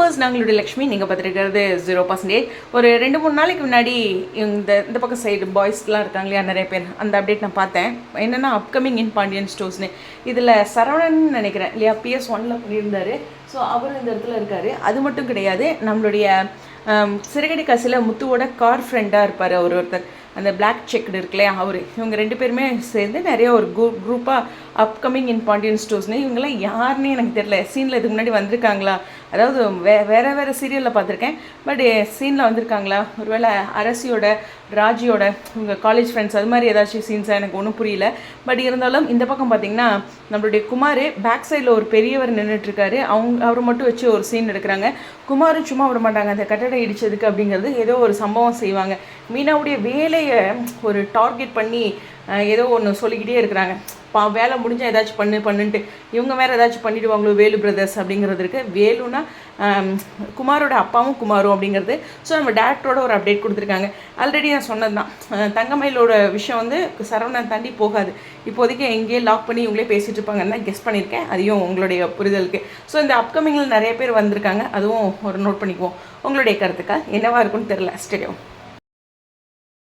Viewers, நாங்களுடைய Lakshmi. நீங்கள் பார்த்துருக்கிறது 0%. ஒரு 2-3 நாளைக்கு முன்னாடி இந்த பக்கம் சைடு பாய்ஸ்லாம் இருக்காங்க இல்லையா, நிறைய பேர், அந்த அப்டேட் நான் பார்த்தேன். என்னென்னா அப்கமிங் இன் பாண்டியன் ஸ்டோர்ஸ்னு. இதில் சரவணன் நினைக்கிறேன் இல்லையா, PS1 பண்ணியிருந்தார். ஸோ அவர் இந்த இடத்துல இருக்கார். அது மட்டும் கிடையாது, நம்மளுடைய சிறுகடி காசில் முத்துவோட கார் ஃப்ரெண்டாக இருப்பார் ஒருத்தர், அந்த பிளாக் செக்டு இருக்குல்லையா, அவர். இவங்க 2 பேருமே சேர்ந்து நிறைய ஒரு குரூப்பாக அப்கமிங் இன் பாண்டியன் ஸ்டோர்ஸ்னு. இவங்கெல்லாம் யாருன்னு எனக்கு தெரியல. சீனில் இதுக்கு முன்னாடி வந்திருக்காங்களா, அதாவது வேறு சீரியலில் பார்த்துருக்கேன், பட் சீனில் வந்திருக்காங்களா, ஒருவேளை அரசியோட ராஜியோட இவங்க காலேஜ் ஃப்ரெண்ட்ஸ் அது மாதிரி ஏதாச்சும் சீன்ஸாக எனக்கு ஒன்றும் புரியல. பட் இருந்தாலும் இந்த பக்கம் பார்த்திங்கன்னா நம்மளுடைய குமார் பேக் சைடில் ஒரு பெரியவர் நின்றுட்டுருக்காரு. அவரை மட்டும் வச்சு ஒரு சீன் எடுக்கிறாங்க. குமாரும் சும்மா விட மாட்டாங்க, அந்த கட்டடம் இடித்ததுக்கு அப்படிங்கிறது ஏதோ ஒரு சம்பவம் செய்வாங்க. மீனாவுடைய வேலையை ஒரு டார்கெட் பண்ணி ஏதோ ஒன்று சொல்லிக்கிட்டே இருக்கிறாங்க. வேலை முடிஞ்சால் ஏதாச்சும் பண்ணுன்ட்டு இவங்க வேறு ஏதாச்சும் பண்ணிவிடுவாங்களோ, வேலு பிரதர்ஸ் அப்படிங்கிறது இருக்குது. வேலுனா குமாரோட அப்பாவும் குமாரும் அப்படிங்கிறது. ஸோ நம்ம டேரக்டரோட ஒரு அப்டேட் கொடுத்துருக்காங்க. ஆல்ரெடி நான் சொன்னது தான், தங்கமயிலோட விஷயம் வந்து சரவணன் தாண்டி போகாது. இப்போதைக்கு எங்கேயே லாக் பண்ணி இவங்களே பேசிகிட்டு இருப்பாங்கன்னு தான் கெஸ் பண்ணியிருக்கேன். அதையும் உங்களுடைய புரிதலுக்கு. ஸோ இந்த அப்கமிங்கில் நிறைய பேர் வந்திருக்காங்க, அதுவும் ஒரு நோட் பண்ணிக்குவோம். உங்களுடைய கருத்துக்கா என்னவாக இருக்குன்னு தெரில. ஸ்டேடியம்.